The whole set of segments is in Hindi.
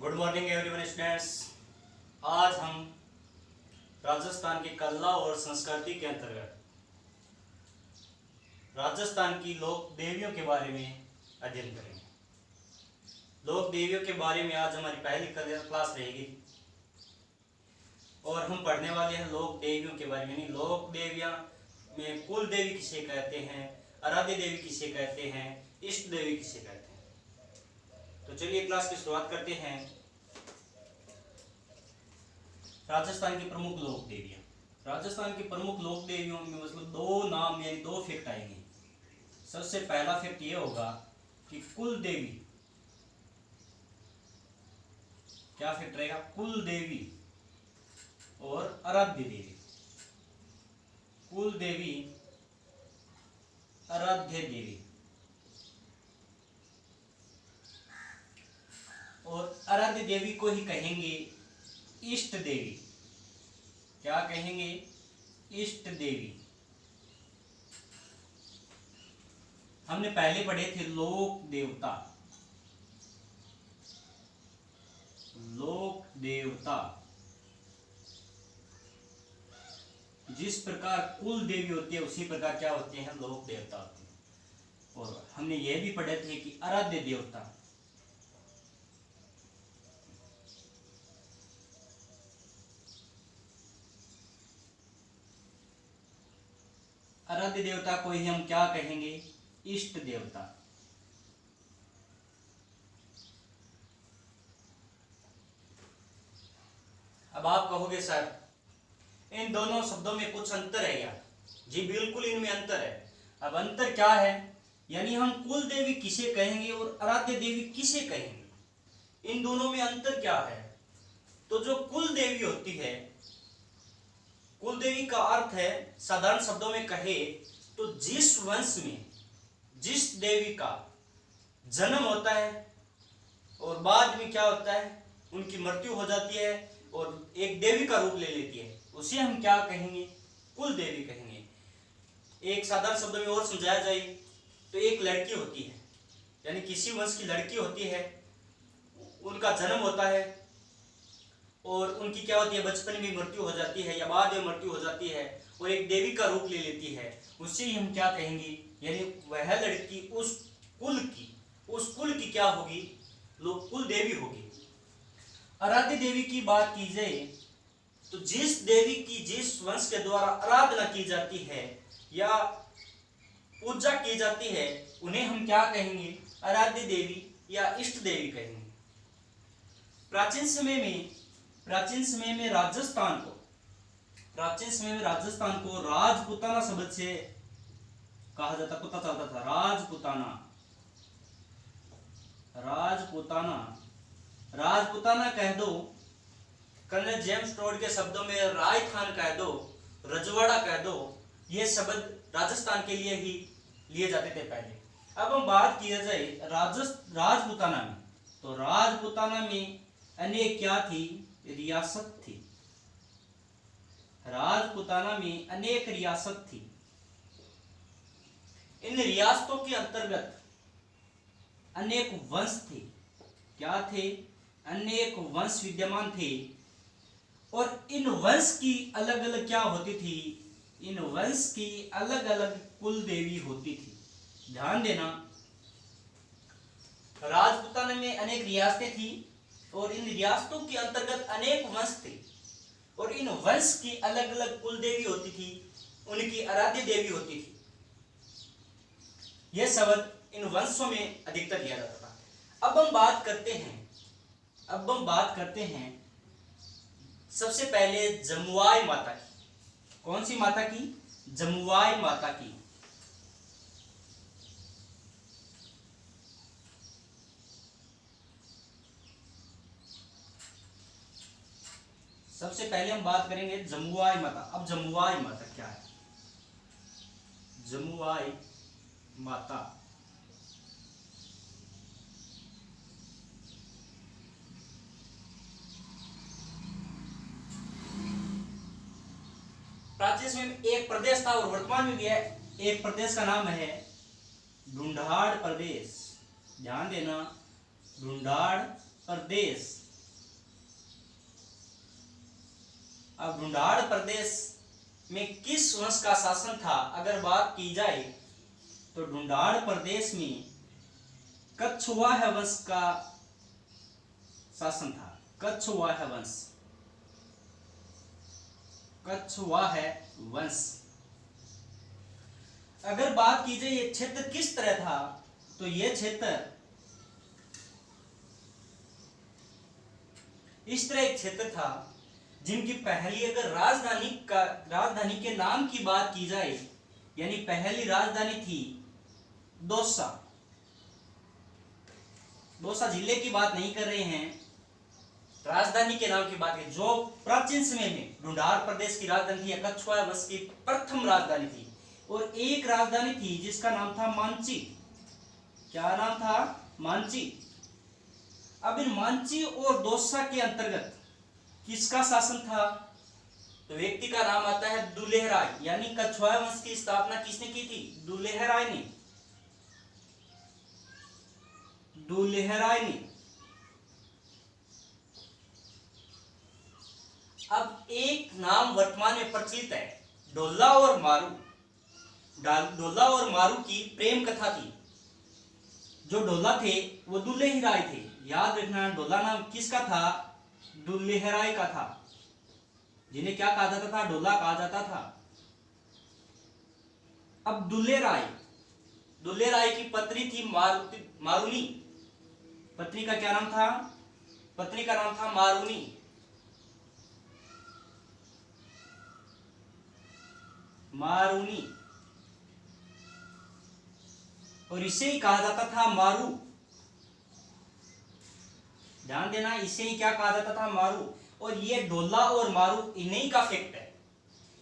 Good morning everyone students. आज हम राजस्थान की कला और संस्कृति के अंतर्गत राजस्थान की लोक देवियों के बारे में अध्ययन करेंगे। लोक देवियों के बारे में आज हमारी पहली क्लास रहेगी और हम पढ़ने वाले हैं लोक देवियों के बारे में। लोक देवियां में कुल देवी किसे कहते हैं, आराध्य देवी किसे कहते हैं, इष्ट देवी किसे कहते हैं। तो चलिए क्लास की शुरुआत करते हैं। राजस्थान की प्रमुख लोक देवियां। राजस्थान की प्रमुख लोक देवियों में मतलब दो नाम यानी दो फैक्ट आएंगे। सबसे पहला फैक्ट ये होगा कि कुल देवी, क्या फैक्ट रहेगा, कुल देवी और आराध्य देवी। कुल देवी, आराध्य देवी। और आराध्य देवी को ही कहेंगे इष्ट देवी। क्या कहेंगे, इष्ट देवी। हमने पहले पढ़े थे लोक देवता। लोक देवता जिस प्रकार कुल देवी होती है उसी प्रकार क्या होते हैं, लोक देवता होते हैं। और हमने यह भी पढ़े थे कि आराध्य देवता, आराध्य देवता को ही हम क्या कहेंगे, इष्ट देवता। अब आप कहोगे सर इन दोनों शब्दों में कुछ अंतर है क्या? जी बिल्कुल इनमें अंतर है। अब अंतर क्या है, यानी हम कुल देवी किसे कहेंगे और आराध्य देवी किसे कहेंगे, इन दोनों में अंतर क्या है। तो जो कुल देवी होती है, कुल देवी का अर्थ है साधारण शब्दों में कहे तो जिस वंश में जिस देवी का जन्म होता है और बाद में क्या होता है, उनकी मृत्यु हो जाती है और एक देवी का रूप ले लेती है, उसे हम क्या कहेंगे, कुल देवी कहेंगे। एक साधारण शब्दों में और समझाया जाए तो एक लड़की होती है, यानी किसी वंश की लड़की होती है, उनका जन्म होता है और उनकी क्या होती है, बचपन में मृत्यु हो जाती है या बाद में मृत्यु हो जाती है और एक देवी का रूप ले लेती है, उससे ही हम क्या कहेंगे, यानी वह लड़की उस कुल की क्या होगी, लोग कुल देवी होगी। आराध्य देवी की बात की जाए तो जिस देवी की जिस वंश के द्वारा आराधना की जाती है या पूजा की जाती है उन्हें हम क्या कहेंगे, आराध्य देवी या इष्ट देवी कहेंगे। प्राचीन समय में राजस्थान को राजपुताना शब्द से कहा जाता, पता चलता था, राजपुताना कह दो, कर्नल जेम्स टोड के शब्दों में राजस्थान कह दो, रजवाड़ा कह दो, ये शब्द राजस्थान के लिए ही लिए जाते थे पहले। अब हम बात किया जाए राजपुताना में, तो राजपुताना में अनेक क्या थी, रियासत थी। राजपुताना में अनेक रियासत थी। इन रियासतों के अंतर्गत अनेक वंश थे। क्या थे, अनेक वंश विद्यमान थे और इन वंश की अलग अलग क्या होती थी, इन वंश की अलग अलग कुल देवी होती थी। ध्यान देना, राजपुताना में अनेक रियासतें थी और इन रियासतों के अंतर्गत अनेक वंश थे और इन वंश की अलग अलग कुल देवी होती थी, उनकी आराध्य देवी होती थी। यह शब्द इन वंशों में अधिकतर दिया जाता था। अब हम बात करते हैं सबसे पहले जमुआई माता की। कौन सी माता की, जमुआई माता की। सबसे पहले हम बात करेंगे जमुआई माता। अब जमुआई माता क्या है, जमुआई माता प्राचीन समय में एक प्रदेश था और वर्तमान में भी है। एक प्रदेश का नाम है ढूंढाड़ प्रदेश। ध्यान देना, ढूंढाड़ प्रदेश अब ढूंढाड़ प्रदेश में किस वंश का शासन था अगर बात की जाए तो ढूंढाड़ प्रदेश में कछवाहा वंश का शासन था। कछवाहा वंश, कछवाहा वंश। अगर बात की जाए ये क्षेत्र किस तरह था तो ये क्षेत्र इस तरह एक क्षेत्र था जिनकी पहली अगर राजधानी के नाम की बात की जाए यानी पहली राजधानी थी दौसा। दौसा जिले की बात नहीं कर रहे हैं, राजधानी के नाम की बात है। जो प्राचीन समय में ढूंढाड़ प्रदेश की राजधानी थी, कछवाहा वंश की प्रथम राजधानी थी। और एक राजधानी थी जिसका नाम था मांची। क्या नाम था? मांची। अब इन मांची और दौसा के अंतर्गत किसका शासन था? तो व्यक्ति का नाम आता है दुलेहराय, यानी कछवाहा वंश की स्थापना किसने की थी? दुलेहराय ने। दुलेहराय ने। अब एक नाम वर्तमान में प्रचलित है, ढोला और मारू। ढोला और मारू की प्रेम कथा थी। जो ढोला थे वो दुलेहराय थे। याद रखना, ढोला नाम किसका था? दुलेहराय का था, जिन्हें क्या कहा जाता था? ढोला कहा जाता था। अब दुलेराय की पत्नी थी मारुनी। पत्नी का क्या नाम था? पत्नी का नाम था मारुनी। मारुनी। और इसे ही कहा जाता था मारू। ध्यान देना, इसे ही क्या कहा जाता था? मारू। और ये ढोला और मारू इन्हीं का फैक्ट है,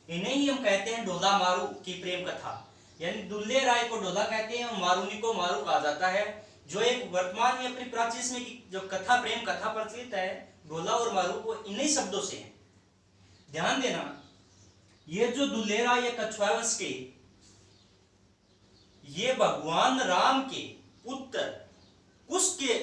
इन्हें ही हम कहते हैं ढोला मारू की प्रेम कथा। यानी दुलेराय को ढोला कहते हैं और मारुनी को मारू कहा जाता है। जो एक वर्तमान में अपनी प्राचीन समय की जो कथा, प्रेम कथा प्रचलित है, ढोला और मारू, वो इन्हीं शब्दों से है। ध्यान देना, ये जो दुलेराय या कछवाहा वंश के ये भगवान राम के पुत्र कुश के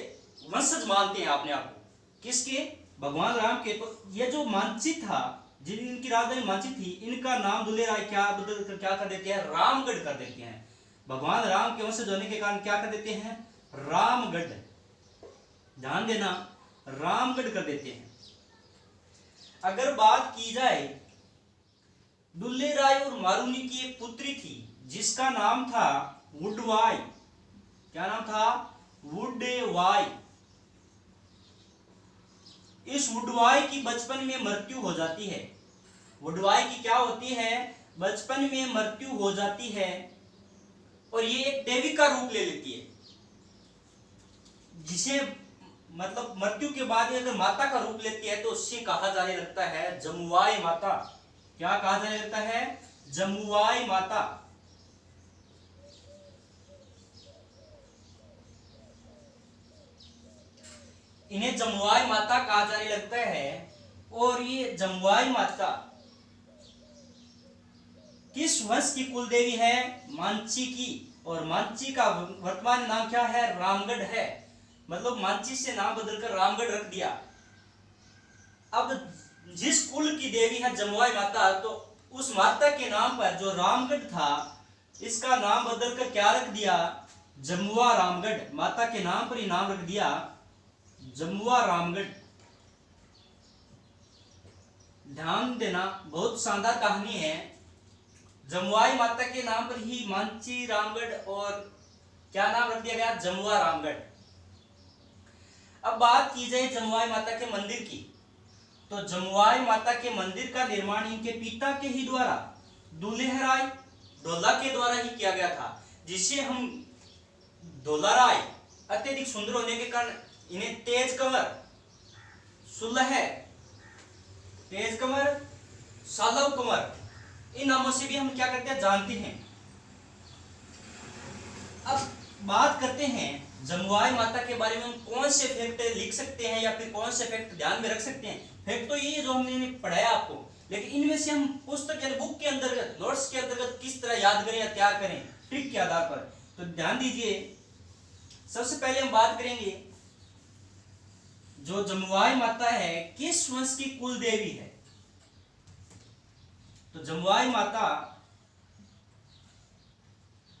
वंशज मानते हैं अपने आप को। किसके? भगवान राम के। तो ये जो मांची था, जिनकी राजधानी मांची थी, इनका नाम दुलेराय क्या बदल कर क्या कर देते हैं? रामगढ़ कर देते हैं। भगवान राम के वंशज होने के कारण क्या कर देते हैं? रामगढ़। ध्यान देना, रामगढ़ कर देते हैं। अगर बात की जाए दुलेराय और मारुनी की एक पुत्री थी जिसका नाम था वुडवाई। क्या नाम था? वुडवाई। इस वुडवाई की बचपन में मृत्यु हो जाती है। वुडवाई की क्या होती है? बचपन में मृत्यु हो जाती है और ये एक देवी का रूप ले लेती है, जिसे मतलब मृत्यु के बाद अगर माता का रूप लेती है तो उससे कहा जाने लगता है जमुआई माता। क्या कहा जाने लगता है? जमुआई माता। इन्हें जमुआई माता कहा जाने लगता है। और ये जमुआई माता किस वंश की कुल देवी है? मांची की। और मांची का वर्तमान नाम क्या है? रामगढ़ है। मतलब मांची से नाम बदलकर रामगढ़ रख दिया। अब जिस कुल की देवी है जमुआई माता, तो उस माता के नाम पर जो रामगढ़ था, इसका नाम बदलकर क्या रख दिया? जमुआ रामगढ़। माता के नाम पर ही नाम रख दिया जमुआ रामगढ़। ध्यान देना, बहुत शानदार कहानी है। जमुआई माता के नाम पर ही मांची, रामगढ़ और क्या नाम रख दिया गया? जमुआ रामगढ़। अब बात की जाए जमुआई माता के मंदिर की, तो जमुआई माता के मंदिर का निर्माण इनके पिता के ही द्वारा, दुलेहराय ढोला के द्वारा ही किया गया था, जिसे हम ढोलाराय अत्यधिक सुंदर होने के कारण इन्हें तेज कंवर, सुलह, तेज कंवर, सालव कंवर, इन नामों से भी हम क्या करते हैं? जानते हैं। अब बात करते हैं जमुआई माता के बारे में हम कौन से फैक्ट लिख सकते हैं या फिर कौन से फैक्ट ध्यान में रख सकते हैं। फैक्ट तो ये जो हमने पढ़ाया आपको, लेकिन इनमें से हम पुस्तक यानी बुक के अंतर्गत, नोट्स के अंतर्गत किस तरह याद करें या तैयार करें ट्रिक के आधार पर। तो ध्यान दीजिए, सबसे पहले हम बात करेंगे जो जमुआई माता है किस वंश की कुल देवी है। तो जमुआई माता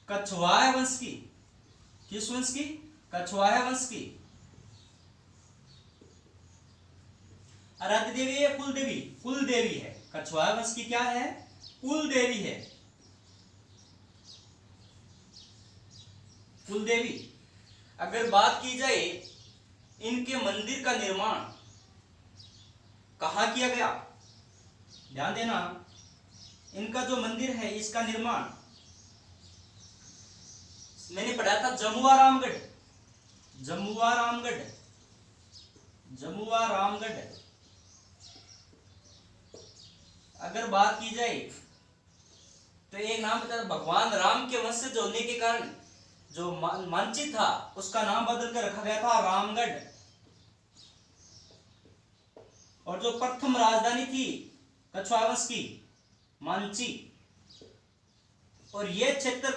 कछवाहा वंश की, किस वंश की? कछवाहा वंश की आराध्य देवी है, कुल देवी? कुल देवी है। कछवाहा वंश की क्या है? कुल देवी है, कुल देवी। अगर बात की जाए इनके मंदिर का निर्माण कहां किया गया, ध्यान देना, इनका जो मंदिर है इसका निर्माण मैंने पढ़ा था जमुआ रामगढ़, जमुआ रामगढ़, जमुआ रामगढ़। अगर बात की जाए तो एक नाम बता, भगवान राम के वंशज होने के कारण जो मांची था उसका नाम बदल कर रखा गया था रामगढ़। और जो प्रथम राजधानी थी कछवाहा वंश की, मांची। और यह क्षेत्र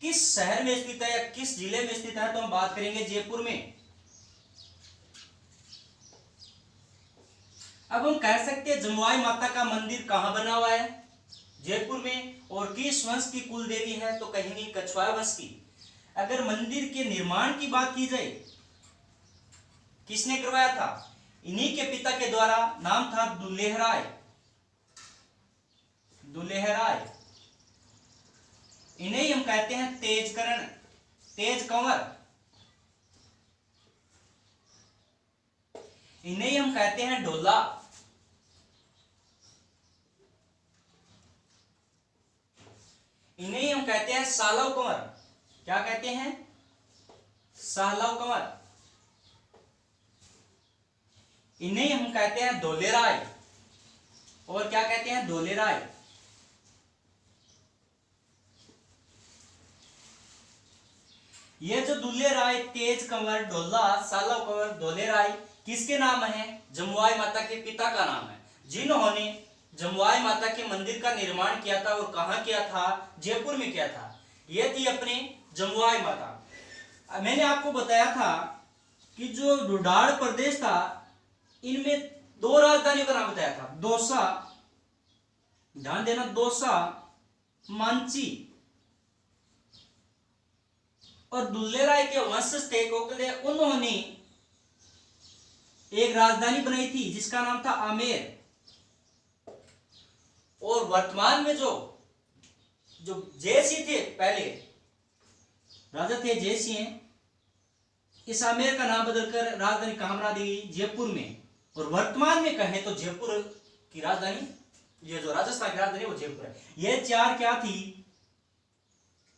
किस शहर में स्थित है या किस जिले में स्थित है, तो हम बात करेंगे जयपुर में। अब हम कह सकते हैं जमुआई माता का मंदिर कहां बना हुआ है? जयपुर में। और किस वंश की कुल देवी है, तो कहेंगे कछवाहा वंश की। अगर मंदिर के निर्माण की बात की जाए, किसने करवाया था? इन्हीं के पिता के द्वारा, नाम था दुल्हेराय, दुल्हेराय। इन्हें हम कहते हैं तेजकरण, तेज कंवर। इन्हें हम कहते हैं ढोला। इन्हें हम कहते हैं सालव कंवर। क्या कहते हैं? सालव कंवर। इन्हें हम कहते हैं धोलेराय। और क्या कहते हैं? धोलेराय। ये जो दुल्हेराय, तेज कंवर, ढोला, सालव कंवर, धोलेराय किसके नाम है? जमुआई माता के पिता का नाम है, जिन्होंने जमुआई माता के मंदिर का निर्माण किया था। और कहां किया था? जयपुर में किया था। यह थी अपने जमुआई माता। मैंने आपको बताया था कि जो ढूंढाड़ प्रदेश था इनमें दो राजधानियों का नाम बताया था, दौसा, ध्यान देना, दौसा, मांची। और दुल्हेराय के वंशज थे कोकले, उन्होंने एक राजधानी बनाई थी जिसका नाम था आमेर। और वर्तमान में जो जो जयसिंह थे, पहले राजा थे जयसिंह, इस आमेर का नाम बदलकर राजधानी कहां बना दी गई? जयपुर में। और वर्तमान में कहें तो जयपुर की राजधानी, ये जो राजस्थान की राजधानी वो जयपुर है। ये चार क्या थी?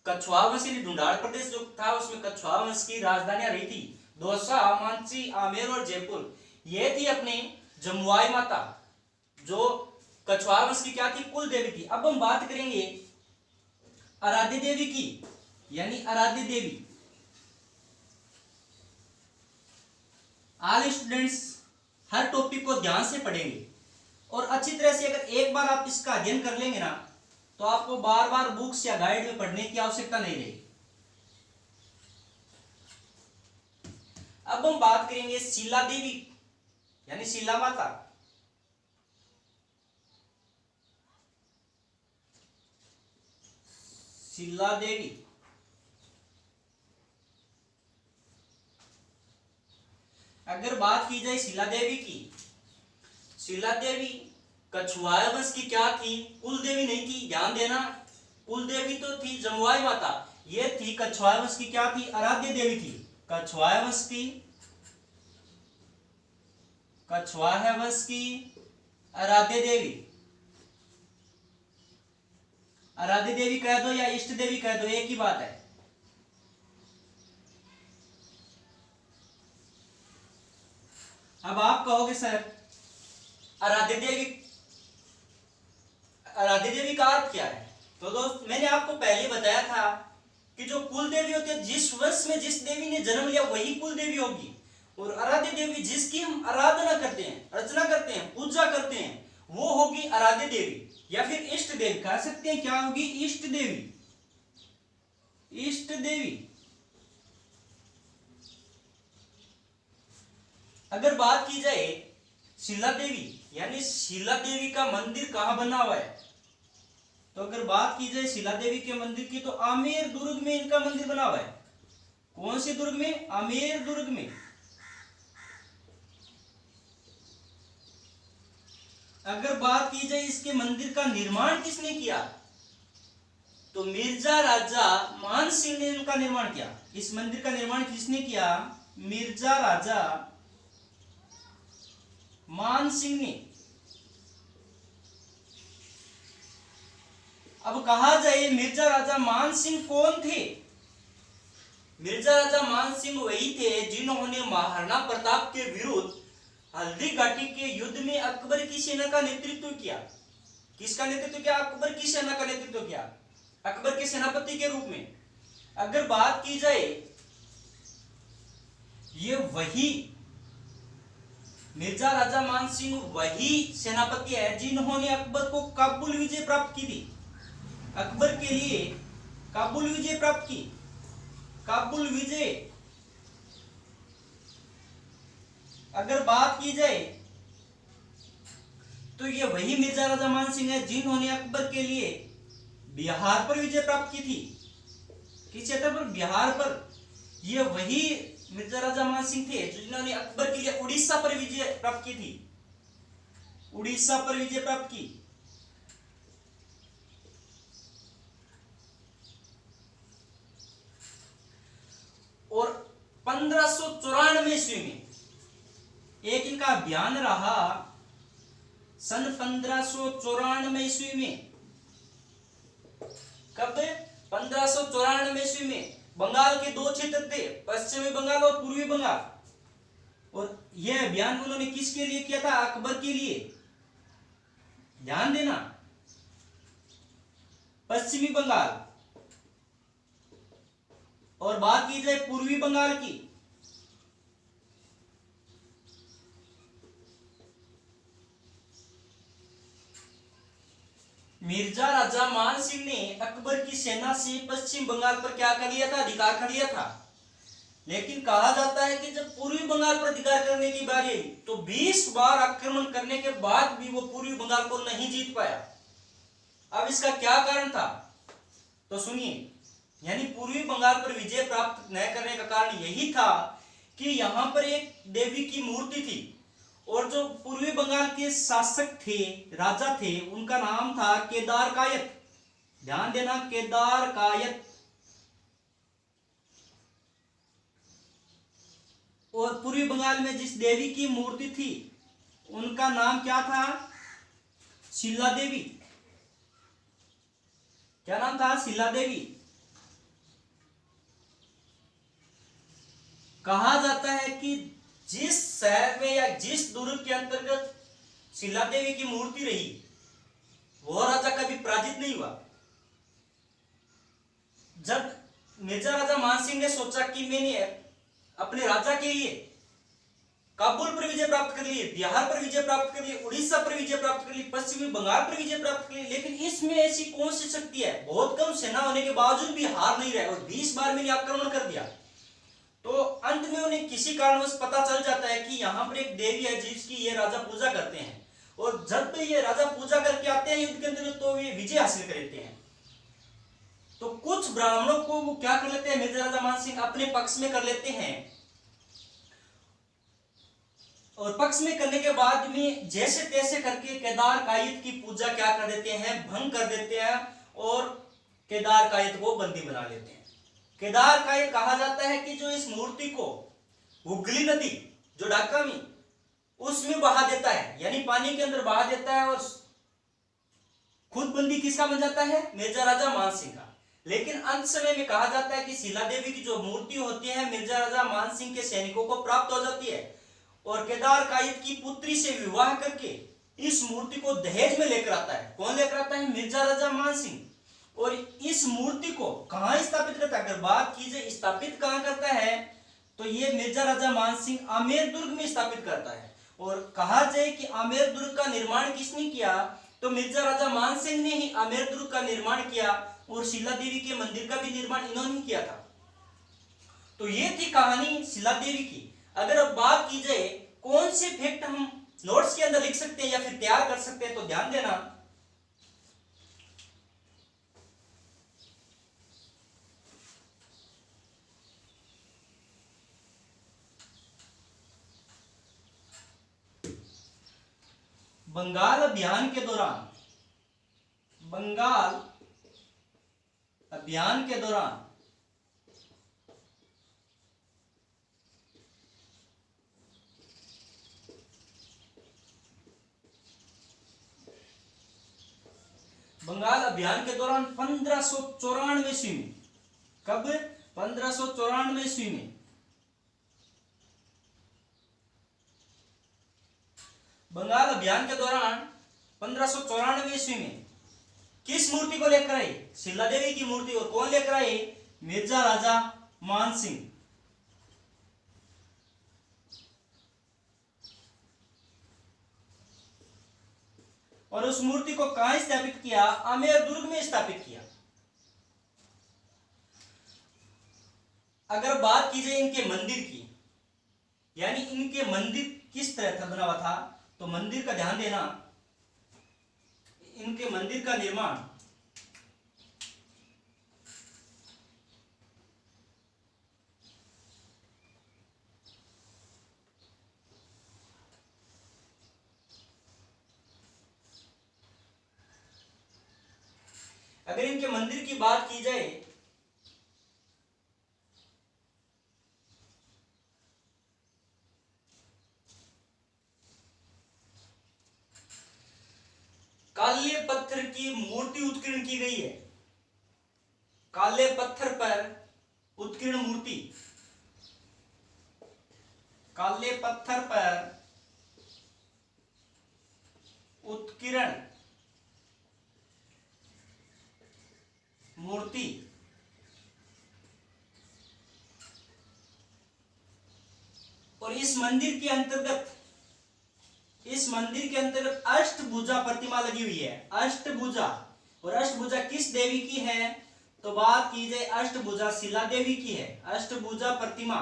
कछवाहा वंश, ढूंढाड़ प्रदेश जो था उसमें कछवाहा वंश की राजधानियां रही थी, दौसा, मांची, आमेर और जयपुर। ये थी अपने जमुआई माता, जो कछवाहा वंश की क्या थी? कुल देवी थी। अब हम बात करेंगे आराध्य देवी की, यानी आराध्य देवी। ऑल स्टूडेंट्स हर टॉपिक को ध्यान से पढ़ेंगे और अच्छी तरह से अगर एक बार आप इसका अध्ययन कर लेंगे ना, तो आपको बार बार बुक्स या गाइड में पढ़ने की आवश्यकता नहीं रहेगी। अब हम बात करेंगे शीला देवी, यानी शीला माता। शीला देवी, अगर बात की जाए शीला देवी की, शीला देवी कछवाहा वंश की क्या थी? कुल देवी नहीं थी, ध्यान देना। कुल देवी तो थी जमुआई माता, ये थी कछवाहा वंश की क्या थी? आराध्य देवी थी। कछवाहा वंश की, कछवाहा वंश की आराध्य देवी। आराध्य देवी कह दो या इष्ट देवी कह दो, एक ही बात है। अब आप कहोगे सर आराध्य देवी, आराध्य देवी का अर्थ क्या है? तो दोस्त मैंने आपको पहले बताया था कि जो कुल देवी होती है, जिस वंश में जिस देवी ने जन्म लिया वही कुल देवी होगी। और आराध्य देवी जिसकी हम आराधना करते हैं, अर्चना करते हैं, पूजा करते हैं, वो होगी आराध्य देवी या फिर इष्ट देवी कह सकते हैं। क्या होगी? इष्ट देवी, इष्ट देवी। अगर बात की जाए शीला देवी, यानी शीला देवी का मंदिर कहां बना हुआ है, तो अगर बात की जाए शिला देवी के मंदिर की, तो आमेर दुर्ग में इनका मंदिर बना हुआ है। कौन से दुर्ग में? आमेर दुर्ग में। अगर बात की जाए इसके मंदिर का निर्माण किसने किया, तो मिर्जा राजा मान सिंह ने इनका निर्माण किया। इस मंदिर का निर्माण किसने किया? मिर्जा राजा मान सिंह ने। अब कहा जाए मिर्जा राजा मान सिंह कौन थे? मिर्जा राजा मान सिंह वही थे जिन्होंने महाराणा प्रताप के विरुद्ध हल्दी घाटी के युद्ध में अकबर की सेना का नेतृत्व किया। किसका नेतृत्व किया? अकबर की सेना का नेतृत्व किया, अकबर के सेनापति के रूप में। अगर बात की जाए, ये वही मिर्जा राजा मान सिंह वही सेनापति है जिन्होंने अकबर को काबुल विजय प्राप्त की थी। अकबर के लिए काबुल विजय प्राप्त की। काबुल विजय, अगर बात की जाए तो ये वही मिर्जा राजा मान सिंह है जिन्होंने अकबर के लिए बिहार पर विजय प्राप्त की थी। किस क्षेत्र पर? बिहार पर। ये वही मिर्जा राजा मान सिंह थे जिन्होंने अकबर के लिए उड़ीसा पर विजय प्राप्त की थी। उड़ीसा पर विजय प्राप्त की। और 1594 ईस्वी में एक इनका अभियान रहा। सन 1594 ईस्वी में, कब? 1594 ईस्वी में बंगाल के दो क्षेत्र थे, पश्चिमी बंगाल और पूर्वी बंगाल। और यह अभियान उन्होंने किसके लिए किया था? अकबर के लिए। ध्यान देना, पश्चिमी बंगाल। और बात की जाए पूर्वी बंगाल की, मिर्जा राजा मान सिंह ने अकबर की सेना से पश्चिम बंगाल पर क्या कर लिया था? अधिकार कर लिया था। लेकिन कहा जाता है कि जब पूर्वी बंगाल पर अधिकार करने की बारी आई तो 20 बार आक्रमण करने के बाद भी वो पूर्वी बंगाल को नहीं जीत पाया। अब इसका क्या कारण था? तो सुनिए, यानी पूर्वी बंगाल पर विजय प्राप्त न करने का कारण यही था कि यहां पर एक देवी की मूर्ति थी और जो पूर्वी बंगाल के शासक थे, राजा थे, उनका नाम था केदार कायत। ध्यान देना, केदार कायत। और पूर्वी बंगाल में जिस देवी की मूर्ति थी उनका नाम क्या था? शिला देवी। क्या नाम था? शिला देवी। कहा जाता है कि जिस शहर में या जिस दुर्ग के अंतर्गत शिला देवी की मूर्ति रही वो राजा कभी पराजित नहीं हुआ। जब मिर्जा राजा मान सिंह ने सोचा कि मैंने अपने राजा के लिए काबुल पर विजय प्राप्त कर लिए, बिहार पर विजय प्राप्त कर लिए, उड़ीसा पर विजय प्राप्त कर ली, पश्चिमी बंगाल पर विजय प्राप्त कर ली, लेकिन इसमें ऐसी कौन सी शक्ति है? बहुत कम सेना होने के बावजूद भी हार नहीं रहे और 20 बार मैंने आक्रमण कर दिया। तो अंत में उन्हें किसी कारणवश पता चल जाता है कि यहाँ पर एक देवी है जिसकी ये राजा पूजा करते हैं, और जब भी ये राजा पूजा करके आते हैं युद्ध के अंदर तो ये विजय हासिल कर लेते हैं। तो कुछ ब्राह्मणों को वो क्या कर लेते हैं, मिर्जा राजा मान सिंह अपने पक्ष में कर लेते हैं, और पक्ष में करने के बाद में जैसे तैसे करके केदार कायत की पूजा क्या कर देते हैं, भंग कर देते हैं और केदार कायत को बंदी बना लेते हैं। केदार कायत कहा जाता है कि जो इस मूर्ति को हुगली नदी जो ढाका में उसमें बहा देता है, यानी पानी के अंदर बहा देता है, और खुद बंदी किसका बन जाता है? मिर्जा राजा मान सिंह का। लेकिन अंत समय में कहा जाता है कि शिला देवी की जो मूर्ति होती है मिर्जा राजा मान सिंह के सैनिकों को प्राप्त हो जाती है, और केदार कायत की पुत्री से विवाह करके इस मूर्ति को दहेज में लेकर आता है। कौन लेकर आता है? मिर्जा राजा मान सिंह। और इस मूर्ति को कहां स्थापित करता है? अगर बात की जाए स्थापित कहां करता है तो ये मिर्जा राजा मान सिंह आमेर दुर्ग में स्थापित करता है। और कहा जाए कि आमेर दुर्ग का निर्माण किसने किया, तो मिर्जा राजा मान सिंह ने ही आमेर दुर्ग का निर्माण किया, और शिला देवी के मंदिर का भी निर्माण इन्होंने किया था। तो ये थी कहानी शिला देवी की। अगर अब बात की जाए कौन से फैक्ट हम नोट्स के अंदर लिख सकते हैं या फिर तैयार कर सकते हैं, तो ध्यान देना, बंगाल अभियान के दौरान, बंगाल अभियान के दौरान बंगाल अभियान के दौरान 1594 ईस्वी में, कब? 1594 ईस्वी में बंगाल अभियान के दौरान 1594 ईस्वी में किस मूर्ति को लेकर आए? शिला देवी की मूर्ति। और कौन लेकर आए? मिर्जा राजा मान सिंह। और उस मूर्ति को कहां स्थापित किया? आमेर दुर्ग में स्थापित किया। अगर बात की जाए इनके मंदिर की, यानी इनके मंदिर किस तरह था बना हुआ था, तो मंदिर का ध्यान देना, इनके मंदिर का निर्माण अगर इनके मंदिर की बात की जाए काले पत्थर की मूर्ति उत्कीर्ण की गई है। काले पत्थर पर उत्कीर्ण मूर्ति, काले पत्थर पर उत्कीर्ण मूर्ति और इस मंदिर के अंतर्गत अष्टभुजा प्रतिमा लगी हुई है। अष्टभुजा, और अष्टभुजा किस देवी की है? तो बात की जाए अष्टभुजा शिला देवी की है, अष्टभुजा प्रतिमा।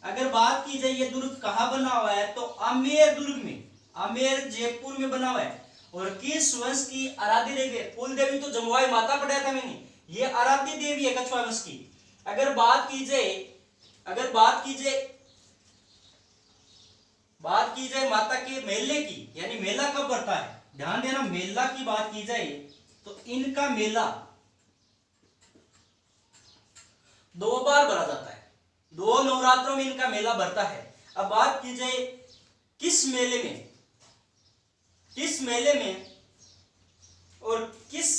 अगर बात की जाए ये दुर्ग कहां बना हुआ है, तो आमेर दुर्ग में, आमेर जयपुर में बना हुआ है। और किस वंश की आराध्य देवी है? कुल देवी तो जमुआई माता पढ़ाया था मैंने, ये आराध्य देवी है कछवाहा वंश की। अगर बात की जाए माता के मेले की, यानी मेला कब पड़ता है, ध्यान देना, मेला की बात की जाए तो इनका मेला 2 बार भरा जाता है, 2 नवरात्रों में इनका मेला भरता है। अब बात की जाए किस मेले में और किस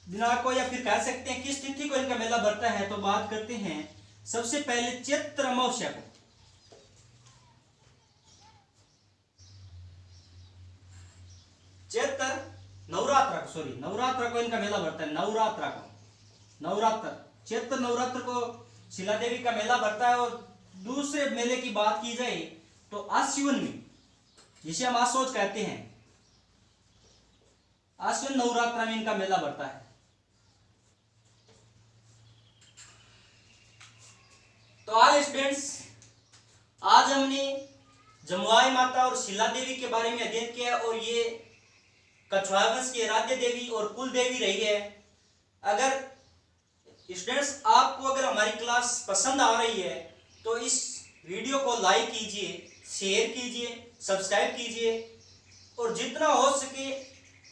दिनांक को, या फिर कह सकते हैं किस तिथि को इनका मेला भरता है, तो बात करते हैं सबसे पहले चैत्र अमावस्या को। नवरात्र को इनका मेला भरता है। चैत्र नवरात्र को शिला देवी का मेला भरता है। और दूसरे मेले की बात की जाए तो आश्विन में, जिसे हम आसोज कहते हैं, आश्विन नवरात्र में इनका मेला भरता है। तो ऑल स्टूडेंट्स, आज हमने जमुआई माता और शिला देवी के बारे में अध्ययन किया और ये कछवाहा वंश की आराध्य देवी और कुल देवी रही है। अगर स्टूडेंट्स आपको अगर हमारी क्लास पसंद आ रही है तो इस वीडियो को लाइक कीजिए, शेयर कीजिए, सब्सक्राइब कीजिए और जितना हो सके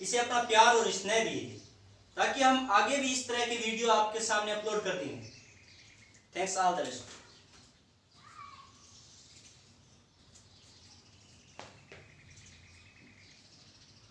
इसे अपना प्यार और स्नेह दीजिए, ताकि हम आगे भी इस तरह की वीडियो आपके सामने अपलोड करते हैं। Thanks all the best.